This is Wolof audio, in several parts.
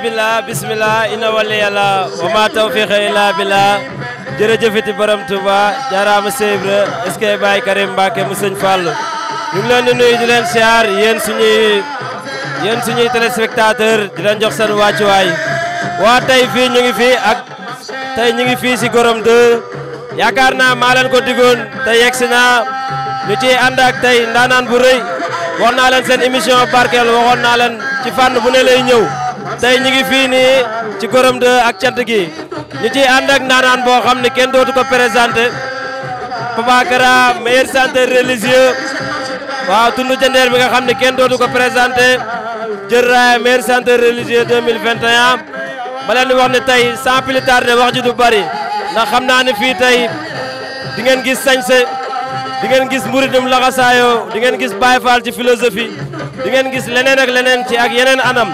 billah bismillah ina wali yàlla wa ma tawfiqa illa billah jërëjëfati borom Touba jaaraama Seydou est-ce que Baye Karim Mbacke mu sëñ Fallou ñu ngi leen di nuyu di leen siyaar yéen suñuy téléspectateur di leen jox seen wàccuwaay waa tey fii ñu ngi fii ak tey ñu ngi fii si Gorom 2 yaakaar naa maa leen ko digoon tey yegsi naa ñu ciy ànd ak tey ndaanaan bu rëy wax naa leen seen émission barkeel waxoon naa leen ci fànn bu ne lay ñëw tey ñu ngi fii nii ci Gorom 2 ak cant gi ñu ciy ànd ak ndaanaan boo xam ne kenn dootu ko présenté Papa Kara meilleur chanteur religieux waaw tund jandeer bi nga xam ne kenn dootu ko présenté jël raaya meilleur chanteur religieux 2021 ma leen di wax ne tey sans plus tarder wax ji du bari ndax xam naa ne fii tey di ngeen gis sañse di ngeen gis muritum laxasaayoo di ngeen gis Baye Fall ci philosophie di ngeen gis leneen ak leneen ci ak yeneen anam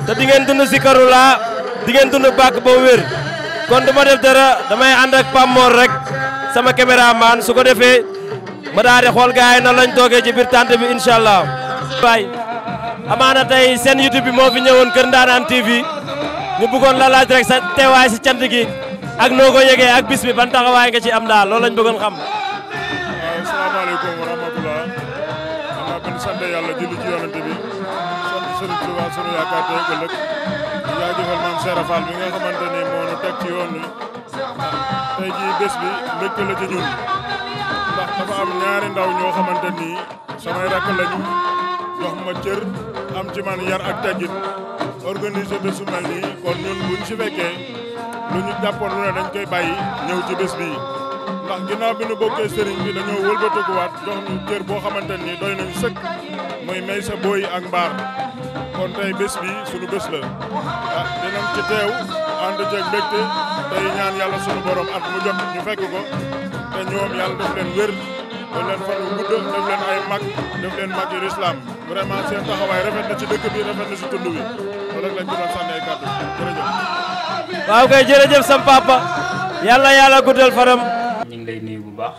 te di ngeen dund si karula di ngeen dund bàkk ba wér kon du ma def dara damay ànd ak Pam Mor rek sama caméraman su ko defee ma daal di xool gars yi na lañ toogee ci biir tànt bi incha allah. waay amaana tey seen YouTube bi moo fi ñëwoon Kër Ndaanaan TV ñu bëggoon la laaj rek sa teewaay si cant gi ak noo ko yëgee ak bis bi ban taxawaay nga ci am daal loolu lañ bëggoon xam. waaw asalaamaaleykum wa rahmatulah. xanaa ban sant yàlla julli ci yonante bi sant Sëriñ Tuubaa sunu yaakaar tey ëllëg di jaajëfal maam Serap Fall bi nga xamante ni moo ñu teg ci yoon wi tey jii bés bi mbégte la ci ñun ndax dafa am ñaari ndaw ñoo xamante ni samay rakk lañu jox ma cër am ci man yar ak teggin organiser bésu mel nii kon ñun buñ si fekkee lu ñu jàppoon lu ne dañ koy bàyyi ñëw ci bés bii ndax ginnaaw bi nu bokkee sëriñ bi dañoo wëlbatikuwaat jox ñu cër boo xamante ni doy nañu sëkk muy may sa booy ak mbaar kon tey bés bi suñu bés la dinañ ci teew ànd ceeg mbégte tey ñaan yàlla sunu borom at mu jot ñu fekk ko te ñoom yàlla def leen wér def leen fan wu gudd def leen ay mag def leen mag yu islam vraiment seen taxawaay rafet na ci dëkk bi rafet na ci tund wi loolu rek lañ ci doon sànni ay kàddu jërëjëf. waaw kay jërëjëf sam papa yàlla guddal faram. ñu ngi lay nuyu bu baax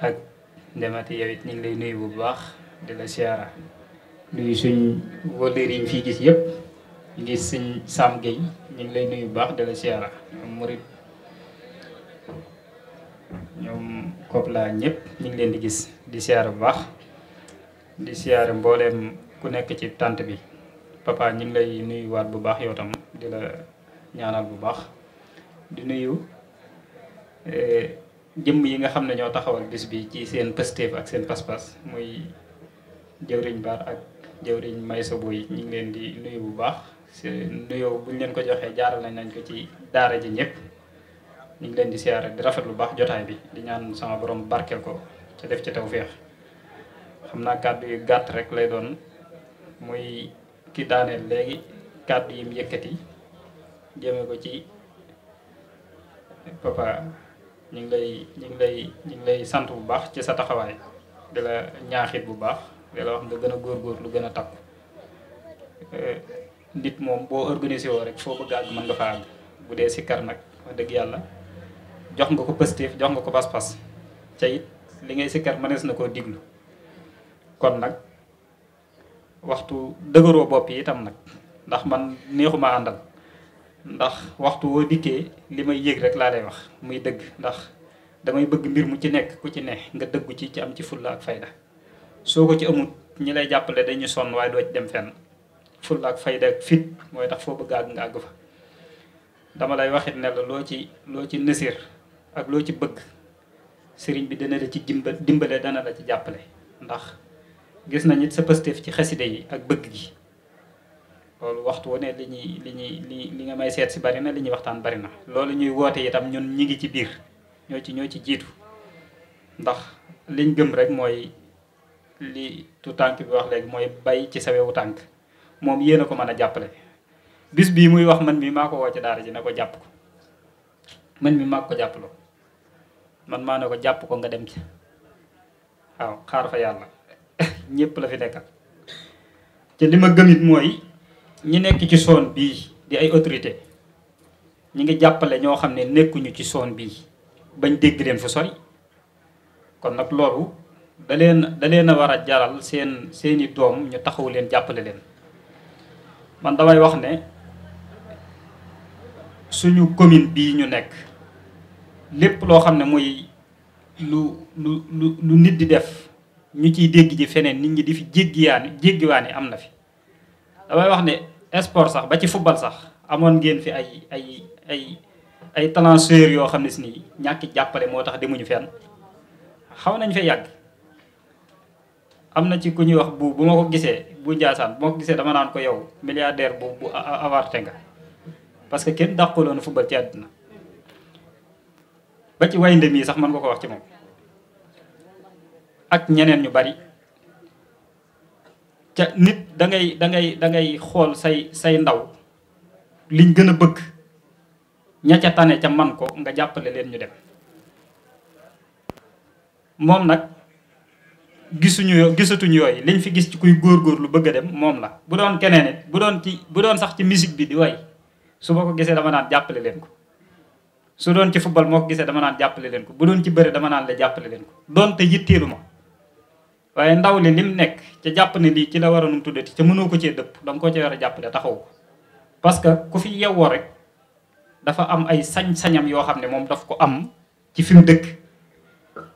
ak ndemati yow it ñu ngi lay nuyu bu baax di la siyaara nuyu suñ wëllëri yi ñu fii gis yëpp ñu ngi suñ Sam Gueye ñu ngi lay nuyu bu baax di la siyaara murit ñoom Kopla ñëpp ñu ngi leen di gis di siyaara bu baax di siyaara mbooleem ku nekk ci tànt bi papa ñu ngi lay nuyuwaat bu baax yow tam di la ñaanal bu baax di nuyu jëmm yi nga xam ne ñoo taxawal bis bi ci seen pësteef ak seen pas-pas muy jëwriñ Baar ak jëwriñ Maysa Boy ñu ngi leen di nuyu bu baax seen nuyoo buñ leen ko joxee jaaral nañ ko ci daara ji ñëpp ñu ngi leen di siyaare di rafet lu baax jotaay bi di ñaan sama borom barkeel ko ca def ci tawféex xam naa kàddu yu gàtt rek lay doon muy ki daaneel léegi kàddu yi mu yëkkati jëme ko ci papa ñu ngi lay sant bu baax ci sa taxawaay di la ñaaxit bu baax di la wax nga gën a góorgóor lu gën a takku nit moom boo organisé woo rek foo bëgg àgg mën nga fa àgg bu dee si kar nag wax dëgg yàlla jox nga ko positif jox nga ko pas-pas ca it li ngay sikkar mënees na koo diglu kon nag waxtu dëgëroo bopp yi itam nag ndax man neexuma àndal ndax waxtu woo dikkee li may yëg rek laa lay wax muy dëgg ndax damay bëgg mbir mu ci nekk ku ci ne nga dëggu ci am ci fulla ak fayda soo ko ci amut ñi lay jàppale dañu sonn waaye doo ci dem fenn fulla ak fayda ak fit mooy tax foo bëgg àgg nga àgg fa dama lay waxit ne la loo ci nësir ak loo ci bëgg sëriñ bi dana la ci dimbale dana la ci jàppale ndax gis nañ it sa pëstéef ci xaside yi ak bëgg gi loolu waxtu wane li nga may seet si bari na li ñuy waxtaan bari na loolu ñuy woote itam ñun ñi ngi ci biir ñoo ci jiitu ndax liñ gëm rek mooy li tu tànk bi wax léegi mooy bay ci sa wewu tànk moom yéen a ko mën a jàppale bis bii muy wax man mi maa ko woo ci daara ji ne ko jàpp ko man mi maa ko jàppaloo man maa ne ko jàpp ko nga dem ci waaw xaar fa yàlla ñëpp la fi nekkal te li ma gëmit mooy ñi nekk ci zone bii di ay autorité ñi ngi jàppale ñoo xam ne nekkuñu ci zone bii bañ dégg leen fu sori kon nag loolu da leen a war a jaral seeni doom ñu taxawu leen jàppale leen man damay wax ne suñu commune bii ñu nekk lépp loo xam ne muy lu nit di def ñu ciy dégg ji feneen nit ñi di fi jéggiwaani am na fi. damay wax ne sport sax ba ci football sax amoon ngeen fi ay talenteurs yoo xam ne si nii ñàkki jàppale moo tax demuñu fenn xaw nañ fee yàgg. am na ci ku ñuy wax bu ma ko gisee bu Njaasaan bu ma ko gisee dama naan ko yow milliardaire bu avarté nga parce que kenn dàqaloon football ci àddina ba ci waynde mii sax mën nga ko wax ci moom ak ñeneen ñu bari ca nit da ngay xool say ndaw liñ gën a bëgg ña ca tane ca man ko nga jàppale leen ñu dem moom nag gisatuñu yooyu liñ fi gis ci kuy góorgóorlu bëgg a dem moom la. bu doon keneen it bu doon sax ci musique bi di way su ma ko gisee dama naan jàppale leen ko su doon ci football moo ko gisee dama naan jàppale leen ko bu doon ci bëre dama naan la jàppale leen ko doonte yitteelu ma waaye ndaw li lim nekk ca jàpp ne lii ci la war a nu tuddati ca mënoo ko cee dëpp danga ko ci war a jàppale taxaw ko parce que ku fi yewwoo rek dafa am ay sañ-sañam yoo xam ne moom daf ko am ci fi mu dëkk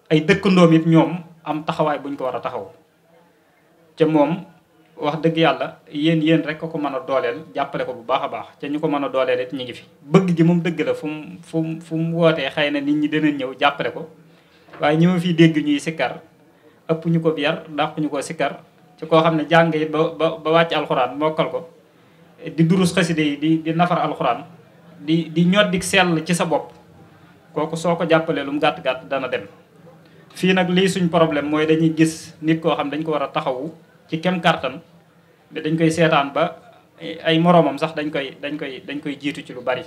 ay dëkkandoom it ñoom am taxawaay buñ ko war a taxaw ca moom wax dëgg yàlla yéen rek ko mën a dooleel jàppale ko bu baax a baax ca ñu ko mën a dooleel it ñu ngi fi bëgg ji moom dëgg la fu mu wootee xëy na nit ñi dinañ ñëw jàppale ko waaye ñi ma fiy dégg ñuy sikkar ëpp ñu ko biyar dàq ñu ko sikkar ci koo xam ne jàng yi ba wàcc alxuraan mokkal ko di durus xaside yi di nafar alxuraan di ñoddik sell ci sa bopp kooku soo ko jàppalee lu mu gàtt-gàtt dana dem fii nag lii suñ problème mooy dañuy gis nit koo xam dañ ko war a taxawu ci kem kartan mais dañ koy seetaan ba ay moroomam sax dañ koy jiitu ci lu bari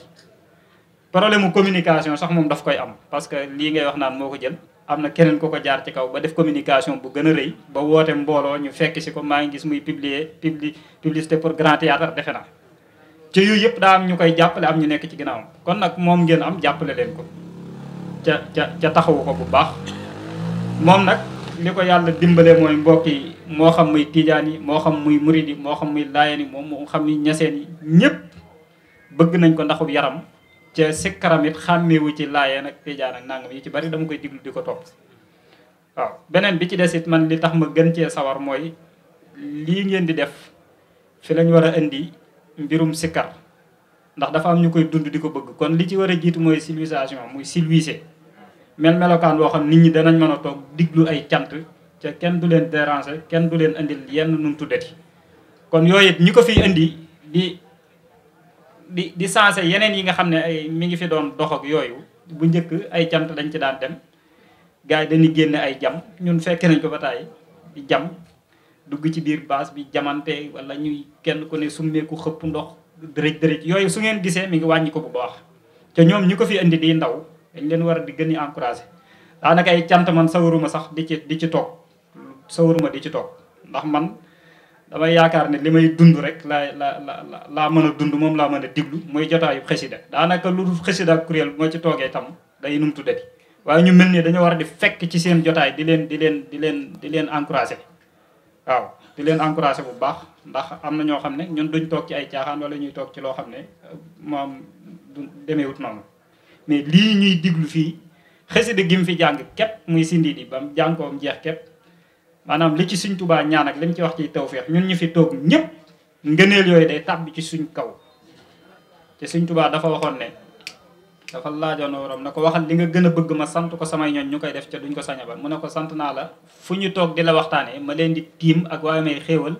problème mu communication sax moom daf koy am parce que lii ngay wax naan moo ko jël am na keneen ko jaar ci kaw ba def communication bu gën a rëy ba woote mbooloo ñu fekk si ko maa ngi gis muy publicité pour grand théâtre defe na ci yooyu yëpp daa am ñu koy jàppale am ñu nekk ci ginnaawam kon nag moom ngeen am jàppale leen ko ca taxawu ko bu baax moom nag li ko yàlla dimbale mooy mbokk yi moo xam muy tijaan yi moo xam muy murid yi moo xam muy laayeen yi moom moo xam ni ñaseen yi ñëpp bëgg nañ ko ndaxub yaram ca sikkaram it xàmmeewu ci laayeen ak tijaan ak nangam yi ci bari dama koy diglu di ko topp waaw beneen bi ci des it man li tax ma gën cee sawar mooy lii ngeen di def fi lañ war a indi mbirum sikkar ndax dafa am ñu koy dund di ko bëgg kon li ci war a jiitu mooy civilisation muy civilisé melokaan boo xam nit ñi danañ mën a toog diglu ay cant ca kenn du leen déranger kenn du leen indil yenn nu mu tuddati kon yooyu it ñi ko fiy indi di sensé yeneen yi nga xam ne ay mi ngi fi doon dox ak yooyu bu njëkk ay cant dañ ci daan dem gars yi dañuy génne ay jam ñun fekke nañ ko ba tàyyi di jam dugg ci biir baas bi jamante wala ñuy kenn ku ne summeeku xëpp ndox dërëj yooyu su ngeen gisee mi ngi wàññi ko bu baax te ñoom ñi ko fi indi di ndaw dañ leen war a di gën a encouragé daanaka ay cant man sawaruma sax di ci toog sawaruma di ci toog ndax man damay yaakaar ne li may dund rek laa mën a dund moom laa mën a diglu mooy jotaayu xasida daanaka lu dul xasida ak kuréel bu ma ci toogee tam day num tuddati waaye ñu mel ni dañoo war a di fekk ci seen jotaay di leen encouragé waaw di leen encouragé bu baax ndax am na ñoo xam ne ñun duñ toog ci ay caaxaan wala ñuy toog ci loo xam ne moom du demeewut noonu mais lii ñuy diglu fii xasida gi mu fi jàng képp muy sindi di bam jàng ko jeex képp maanaam li ci suñ Tuubaa ñaan ak li mu ci wax ci tawfeex ñun ñu fi toog ñëpp ngëneel yooyu day tàbbi ci suñ kaw te suñ Tuubaa dafa waxoon ne dafa laajoon waram na ko waxal li nga gën a bëgg ma sant ko samay ñooñ ñu koy def ca duñ ko saña ba mu ne ko sant naa la fu ñu toog di la waxtaanee ma leen di tiim ak waaye may xéewal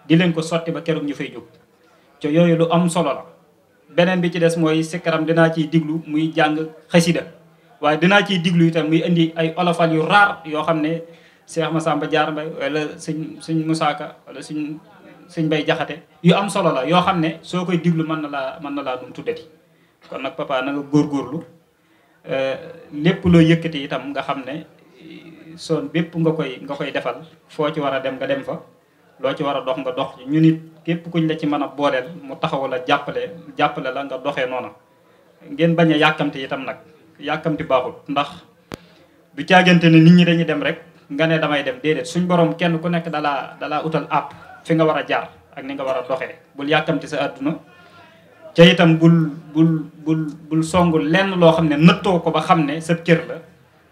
di leen ko sotti ba keroog ñu fay jóg ca yooyu lu am solo la beneen bi ci des mooy sikkaram dinaa ciy diglu muy jàng xasida waaye dinaa ciy diglu itam muy indi ay olofal yu raar yoo xam ne Cheikh Massamba Diar Mbaye wala suñ Moussa Ka wala suñ Bay Jaxate yu am solo la yoo xam ne soo koy diglu mën na laa dum tuddati kon nag papa na nga góorgóorlu lépp loo yëkkati itam nga xam ne son bépp nga koy defal foo ci war a dem nga dem fa loo ci war a dox nga dox ñu nit képp kuñ la ci mën a booleel mu taxaw la jàppale la nga doxee noona ngeen bañ a yàkkamti itam nag yàkkamti baaxul ndax du caagante ne nit ñi dañuy dem rek nga ne damay dem déedéet suñ borom kenn ku nekk dalaa utal àpp fi nga war a jaar ak ni nga war a doxee bul yàkkamti sa àdduna ca itam bul songu lenn loo xam ne nëttoo ko ba xam ne sëb cër la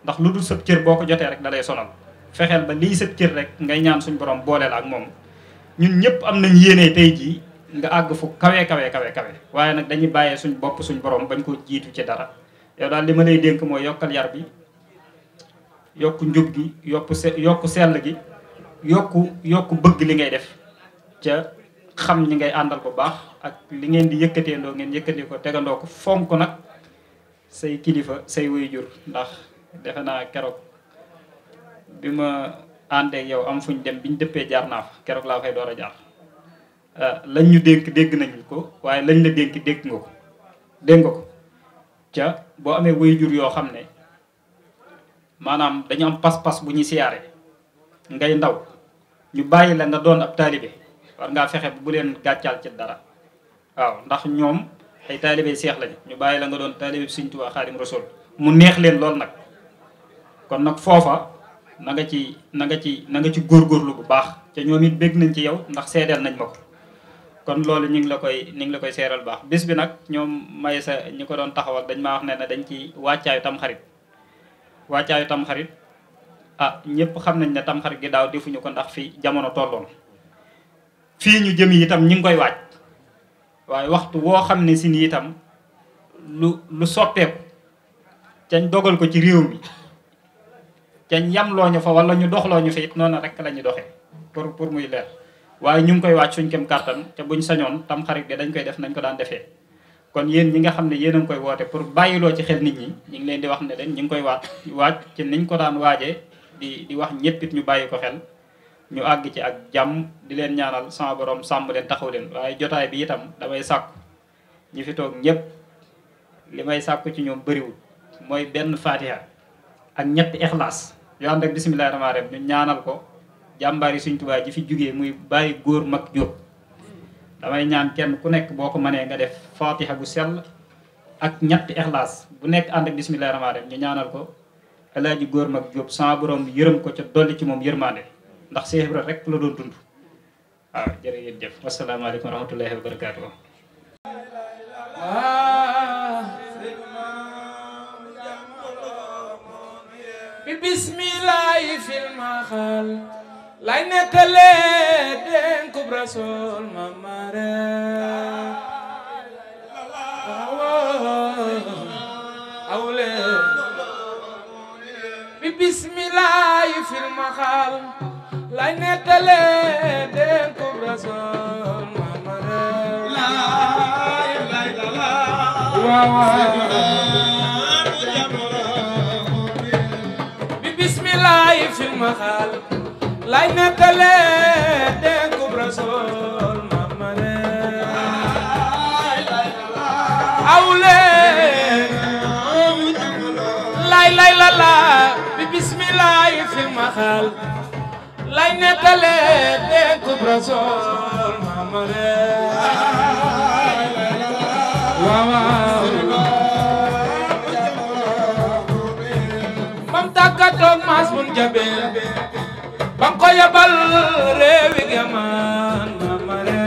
ndax lu dul sëb cër boo ko jotee rek da lay sonal fexeel ba lii sëb cër rek ngay ñaan suñ borom booleel ak moom ñun ñëpp am nañ yéene tey jii nga àgg fu kawe waaye nag dañuy bàyyee suñ bopp suñ borom bañ koo jiitu ci dara yow daal li ma lay dénk mooy yokkal yar bi yokku njub gi yokku sell gi yokku bëgg li ngay def ca xam ñi ngay àndal bu baax ak li ngeen di yëkkateendoo ngeen yëkkatee ko tegandoo ko fonk nag say kilifa say waajur ndax defe naa keroog bi ma àndeek yow am fuñ dem biñ dëppee jaar naa fa keroog laa fay door a jaar lañ ñu dénk dégg nañu ko waaye lañ la dénk dégg nga ko ca boo amee waajur yoo xam ne maanaam dañu am pas-pas bu ñuy siyaare ngay ndaw ñu bàyyi la nga doon ab taalibe war ngaa fexe bu leen gàccaal ci dara waaw ndax ñoom ay taalibe seex lañu ñu bàyyi la nga doon taalibe Sëriñ Tuubaa Xaadim Rasuul mu neex leen lool nag kon nag foofa na nga ci góorgóorlu bu baax ca ñoom it bégg nañ ci yow ndax seedeel nañ ma ko kon loolu ñu ngi la koy seeral baax bis bi nag ñoom may sa ñi ko doon taxawal dañ maa wax ne dañ ci wàccaayu tamxarit ñëpp xam nañ ne tamxarit gi daaw defuñu ko ndax fi jamono tolloon fii ñu jëm itam ñi ngi koy waaj waaye waxtu woo xam ne si ni itam lu soppeeku cañ dogal ko ci réew mi cañ yam looñu fa wala ñu doxlooñu fa it noonu rek la ñu doxee pour muy leer waaye ñu ngi koy waaj suñ kem kàttan te buñ sañoon tamxarit gi dañ koy def nañ ko daan defee kon yéen ñi nga xam ne yéen a ngi koy woote pour bàyyiloo ci xel nit ñi ñu ngi leen di wax ne leen ñu ngi koy waaj ci niñ ko daan waajee di wax ñëpp it ñu bàyyi ko xel ñu àgg ci ak jàmm di leen ñaanal sama borom sàmm leen taxaw leen waaye jotaay bi itam damay sàkku ñi fi toog ñëpp li may sàkku ci ñoom bëriwul mooy benn fatiha ak ñetti ixlaas yoo ànd ak bismillahi rahmaani rahim ñu ñaanal ko jàmbaari Sëriñ Tuubaa ji fi jugee muy bàyyi góor mag jóob damay ñaan kenn ku nekk boo ko mënee nga def fatiha bu sell ak ñetti ixlaas bu nekk ànd ak bismillahi rahmaani rahim ñu ñaanal ko alaaji góor mag jóob sama borom yërëm ko ca dolli ci moom yërmande ndax Seex Ibra rek la doon dund waaw jërë ngeen jëf wasalaamaaleykum wa rahmatullahi wa barakaatu. bi bismillahi fil maxal lay nettale dénkub rasul mamare awle bi bismillahi fil maxal lay nettale dénkub rasul mamare bi bismillahi fil maxal lay nettale dénkub rasul mamare awle lay la bi bismillahi fil maxal lay nettale dénkub rasul mamare bam tàggatoog maas bun jabel bam ko yabal réewi gaman mamare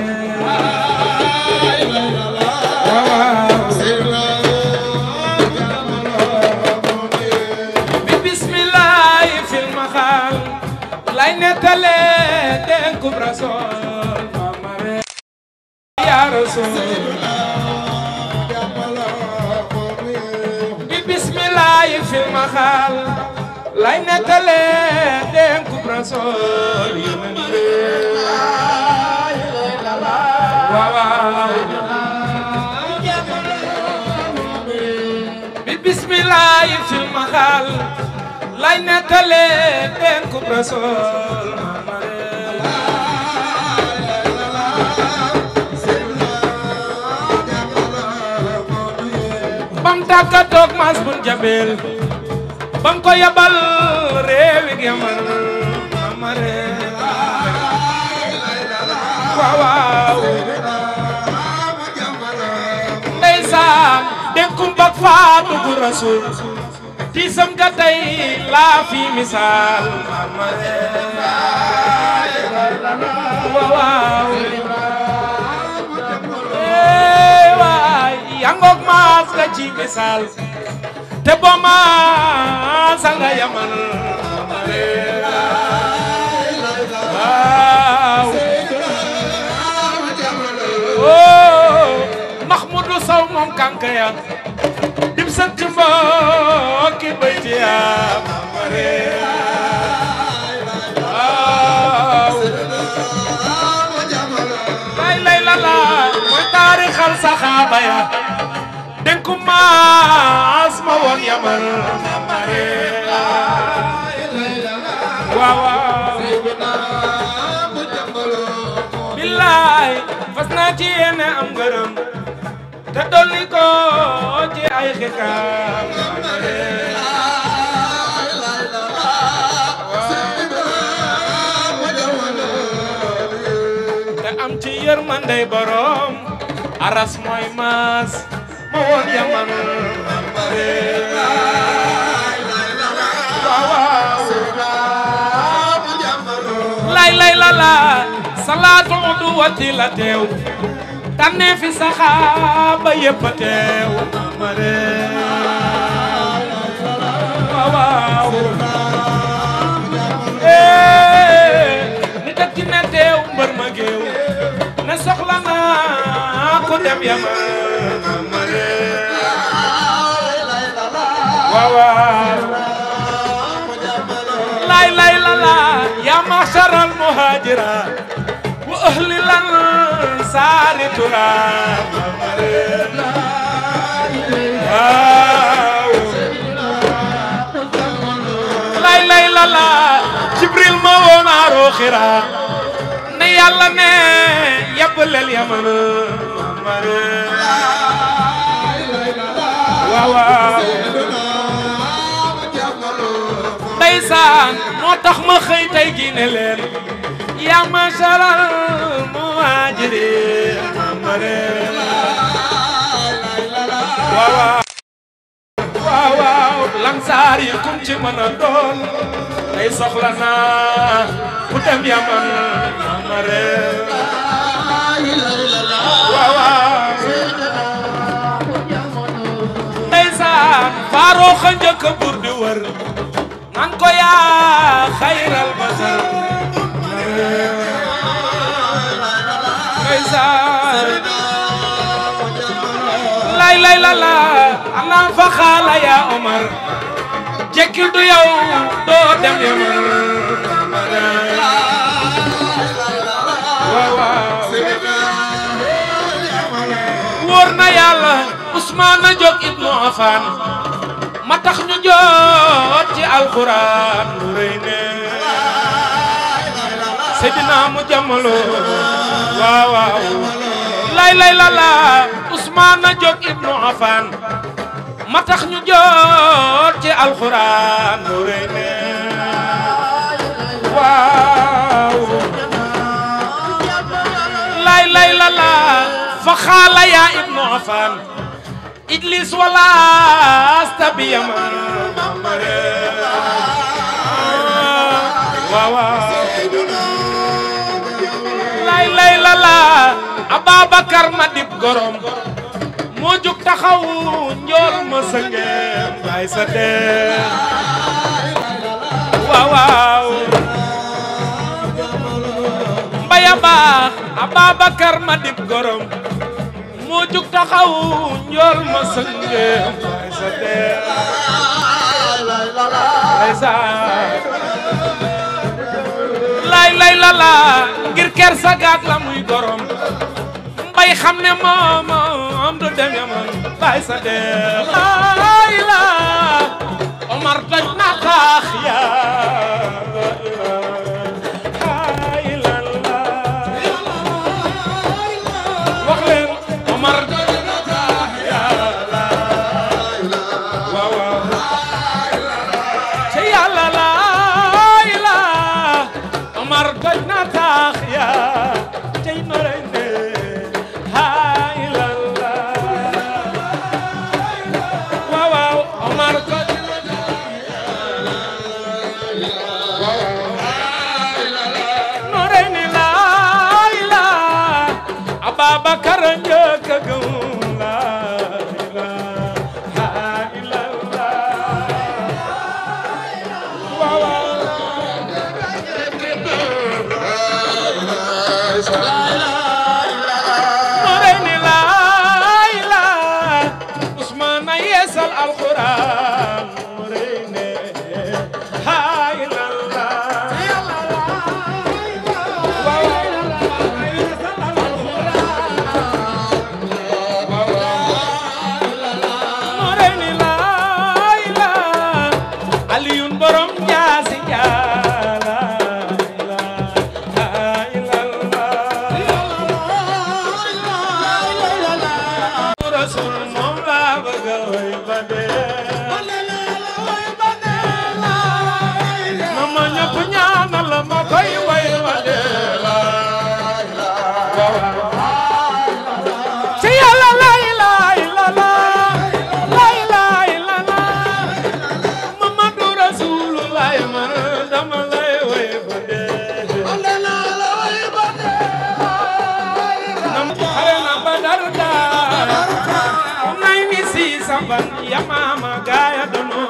bi bismillahi fil maxal lay nettale dénkub rasul mamare ya rasul bi bismillahi fil maxal lay nettale dénkub rasul bi bismillahi fil maxal lay nettale dénkub rasul bam tàggatoog mas bun jabel bam ko yabal réewi Yaman mamare waaw ndeysaan dénkum bak faatu gu rasul tiisam ga tey laa fi misaal mamare waaw yangook maas nga ci misaal te boo maasa nga yamal waaw Mahmoudou Sow moom kanka ya dim sant mbokki bayti ya waaw lay la mooy taarixal saxaaba ya dénku maas ma woon yamal waaw billaay fas naa ci yéene am ngërëm te dolli ko ci ay xikam te am ci yërmandey borom aras mooy maas ma woon yaman lay la salaatu du wati la teew tànnee fi saxaaba yépp teew waaw nit ak ci ne teew mbër ma géew ne soxla naa ko dem yaman waaw lay la yaa ma'sharal muhaajira wa ahli lan saari turaab waaw lay la Jibril ma woon aaroo xira ne yàlla ne yabbalel yaman waaw ndeysaan moo tax ma xëy tey gi ne leen yaa ma'sharal muhaajiriin waaw lansaar yi kum ci mën a doon tey soxla naa ku dem yaman waaw ndeysaan faaroo xa njëkk bur di wër nan ko yaa xayral basar lay la alam fa xaala yaa Omar jekkil du yow doo dem yaman wóor na yàlla Ousmane jóg ibnu Affan ma tax ñu jot ci alquran lu rëy ne Seydina mu jamalo waaw lay la Ousmane jóg ibnu Affan ma tax ñu jot ci alquran lu rëy ne waaw lay la fa xaala yaa ibnu Affan Idlis wala astabi yaman waaw lay la Ababakar ma dib gorom moo jóg taxaw njool ma sëngem bay sa dee waaw mbaya baax Ababakar ma dib gorom moo jóg taxaw njool ma sëngem bay sa dee lay la ngir ker sa gaag la muy gorom mbay xam ne moom du dem yaman bay sa dee lay la Omar daj na taax ya wax leen Omar daj na taax ya waaw ci yàlla lay la Omar daj na taax ya cey norende yeesal alquran mu rëy ne hay lalla mu rëy ne lay la aliyun borom jaasi jaala hay lalla rasul moom la bëgg way ba mama ñëpp ñaanal la ma koy way wa ci yàlla la ilaha illallah la ilaha illallah Muhammadu Rasulullah man dama lay way ba nam xare na Badar nay mi si samban ya mama gaaya dono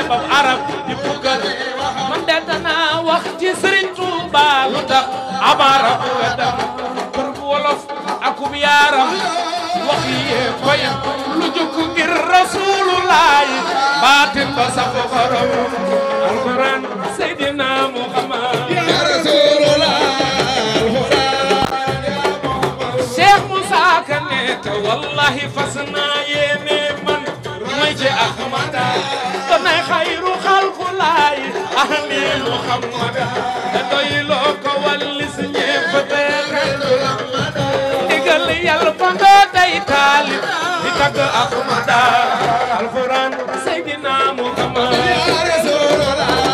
bab arab di bugal man de danaa wax ci Sëriñ Tuuba lu tax abarab wedam pour wolof akub yaaram wax yee koy lu jukk ngir Rasulullah baatin ba saf xorom alquran Seydina Muhammad ya Rasulullah Cheikh Moussa Kane te wallahi fas naa yéene man may ci Ahmada nay xayru xalqulaay ahli Muhammad da doy loo ko wallis ñépp digal yàlla fa nga day taalib di tagg Ahmada alquran Seydina Muhammad ya Rasulullah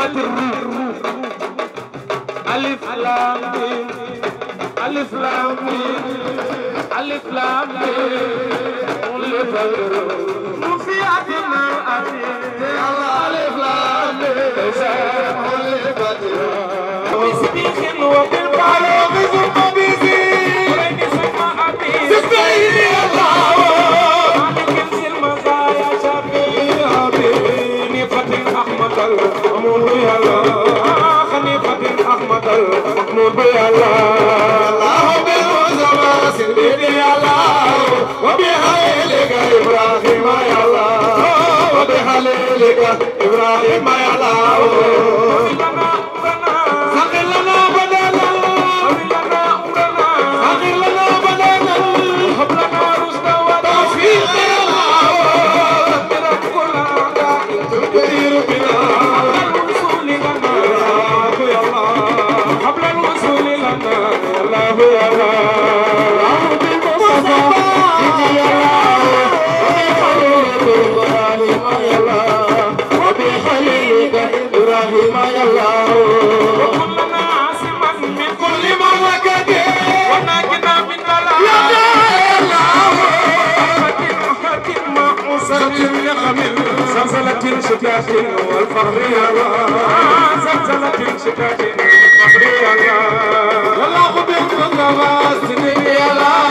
كلمة الروح ألف لام ميم ألف لام ميم ألف لام ميم رفيعتنا ألف لام ميم بسبيخ وبالبعلوم ثم بزير سمع أبي سبيل الله مالك المزايا شبيه خليفة أحمد المأمون بيالله خليفة أحمد المأمون بيالله الله بالمزمى سيدي الله وبخليلك إبراهيم يا الله وبخليلك إبراهيم يا الله سقل لنا بدلا سقل لنا بدلا هب لنا رشد وتوفيق يا الله تدير بنا الوصول لنا يا الله قبل الوصول لنا يا الله يا الله بالمصطفى يا الله وبخليلك إبراهيم يا الله وكلنا عاصما من كل ما وجد وناجنا من بلاء يا الله ما أسرة يقمل زلزلة شتات والفخر يا الله زلزلة شتات والفخر يا الله والله بالمصطفى سيدي يا الله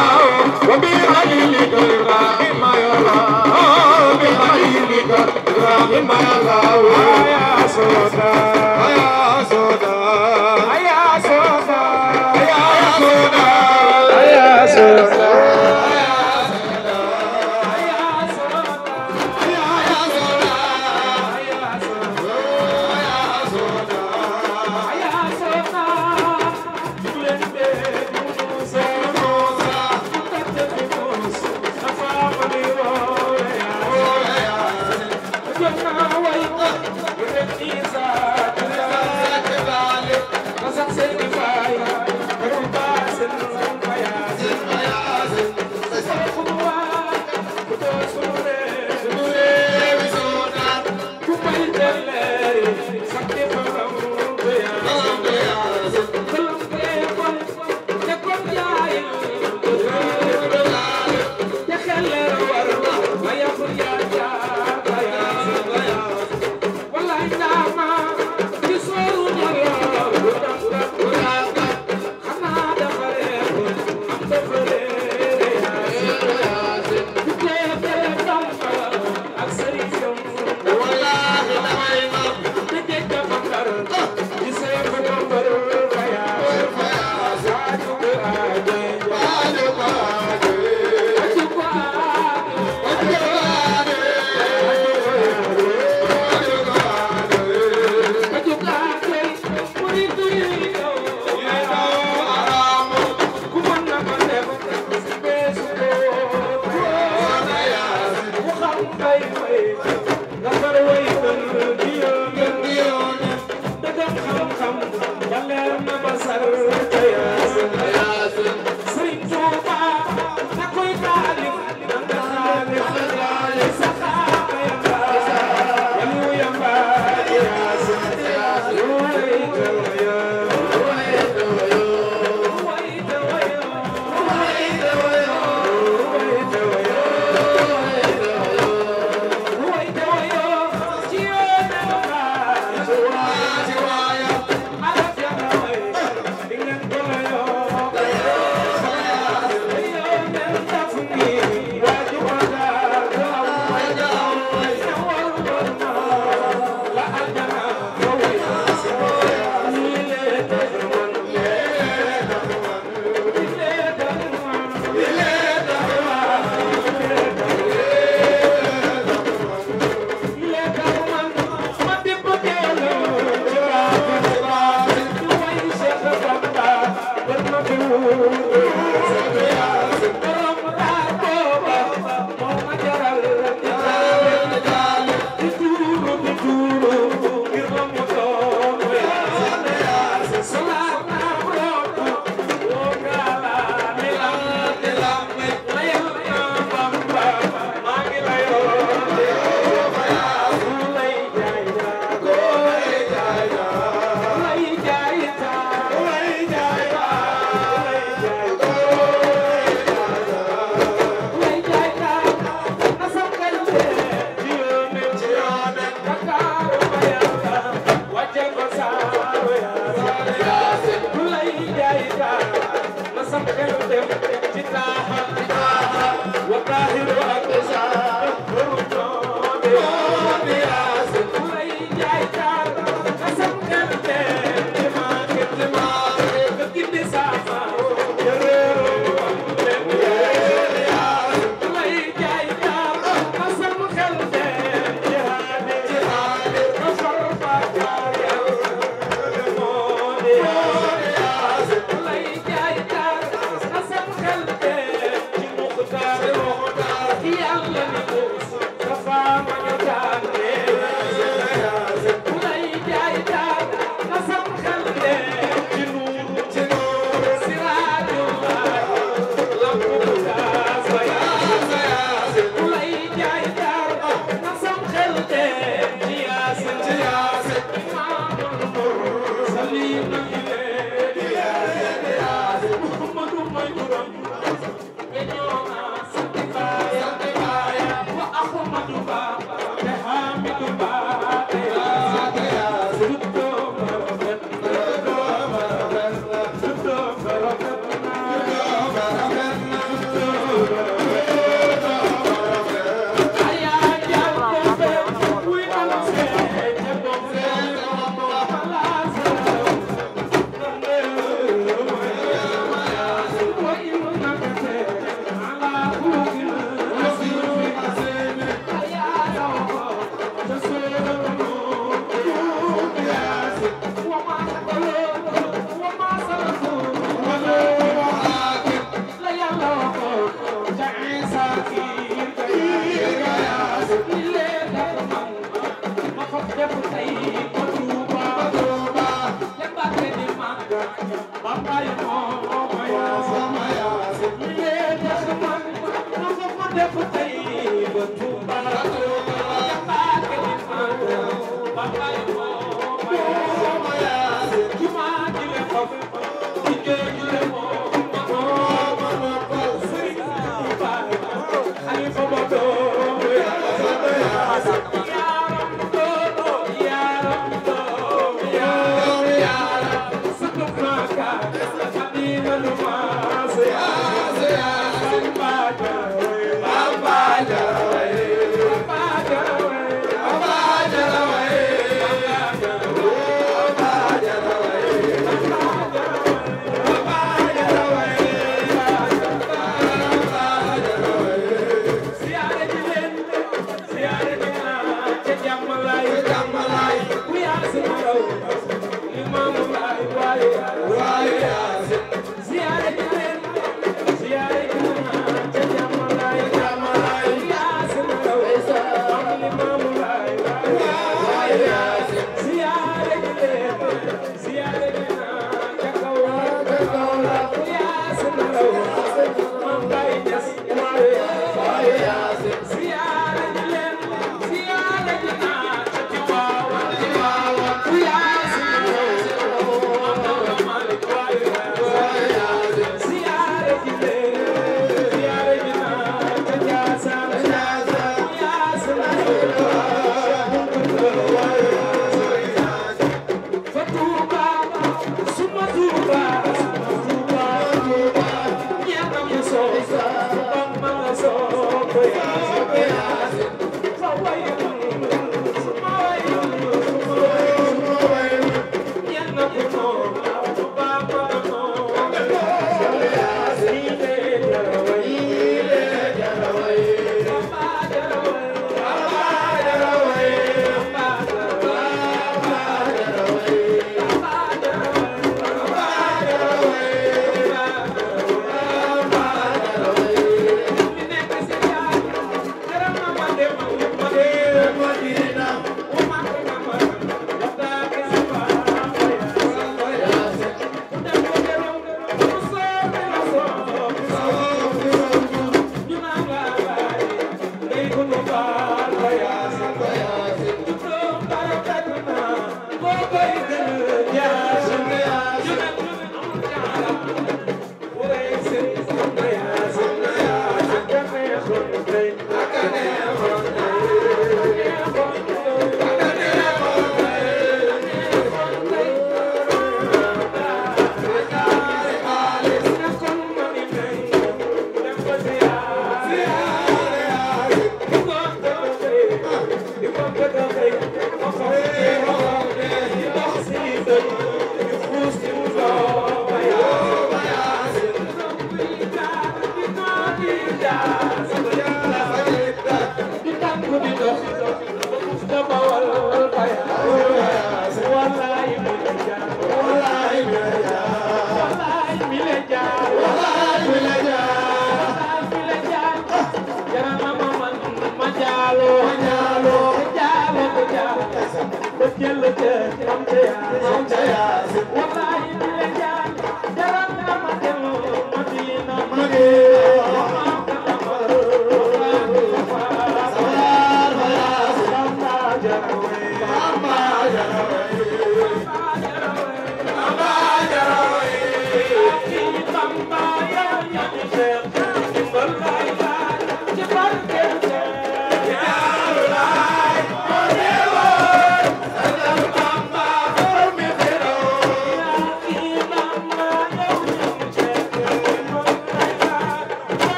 وبخليلك إبراهيم يا الله بخليلك إبراهيم يا الله يا سودا يا سودا يا سودا يا سودا يا سودا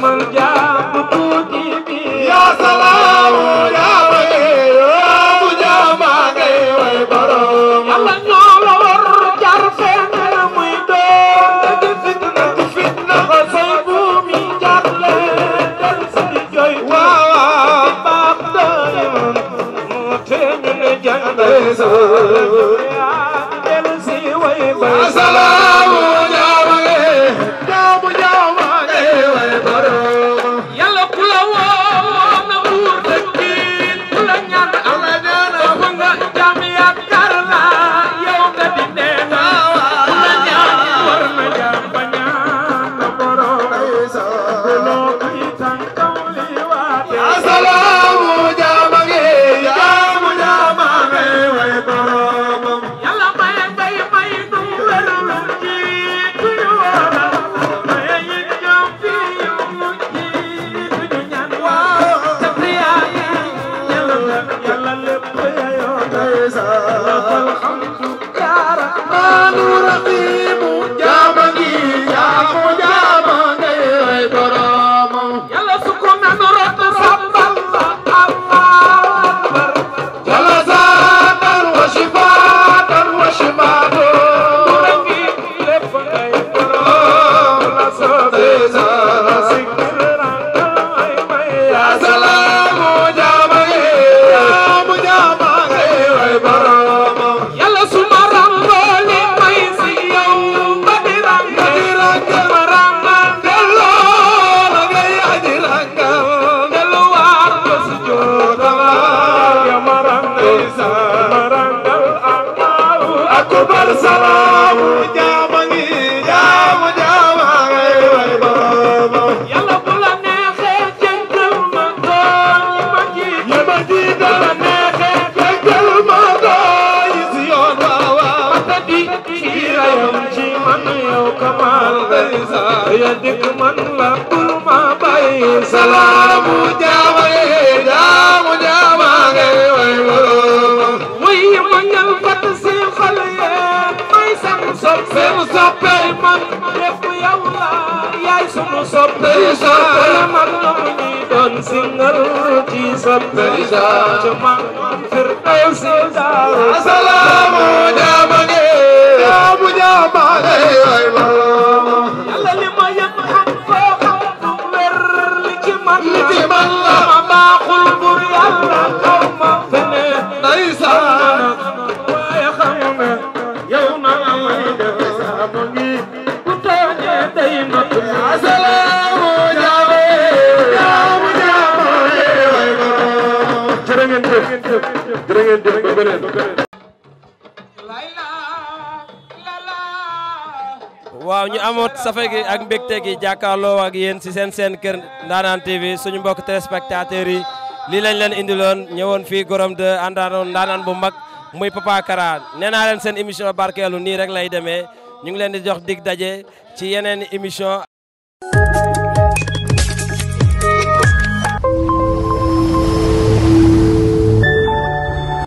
man jaam tuuti bi ya salaam ya bu jaama ngay way borom yàlla ñoo la war jar fenn muy doon dëgg fitna ba say buumi jar leen del si joy waaw baax doyoon moo tee ñu ne jàng del si way bay salaam jaama ngay way borom yàlla ku la woo na buur dëkk ku la ñaan ala ñaan dafa nga jàmm yaakaar la yow nga di neena ku la ñaan war na jàmm ba ñaan la borom loo koy tànkaw li waate salaam jaama ngay way borom yàlla may bay may nu wérul ci duñu wara may yi ñoom fi yu ci duñu ñaan waaw te priyaay yàlla lépp yoo lakal hamdu yaara maanu rahimu jaama ngay way borom yàlla su ko nanu rot sabbal Allahu akbar jalasatan wa shifatan wa shifato rangi lépp ngay borom la sobe sa sikran ay may ya salaamu jaama ngay way borom yàlla su ma rangoo li may si yow ba di rangal ma rangal delloo la ngay aji rangal dellu waar ba si joodama ya ma rangal Allahu akbar salaamu jaama ngay way borom yàlla bu la neexee jëngal ma doon ma jiit yi ma jiital la neexee fekkel ma doy si yoon waaw mata di xiirayam ci man yow kamal ya dikk man la bul ma bàyyi salaamu jaama ngay way borom way ma ñal fat si xol yee may sang soppe man lépp yow la yaay sunu soppe man la mu ñuy doon singal ci soppe ci man firdawsi daal salaamu jaama ngay way borom yàlla li ma yëg xam koo xam du wér li ci man la ma baaxul bur yàlla xaw ma feneen ndeysaan waaye xam nga yow na may def sama ngi bu tooñee day not salaamu jaama ngay way borom jërë ngeen jëf ba beneen waaw ñu amoot safe gi ak mbégte gi jàkkaarloo ak yéen ci seen kër Ndanane TV suñu mbokk téléspectateurs yi lii lañ leen indiloon ñëwoon fii Gorom 2 àndaanoon ndaanaan bu mag muy Papa Kara nee naa leen seen émission barkeelu nii rek lay demee ñu ngi leen di jox dig daje ci yeneen émission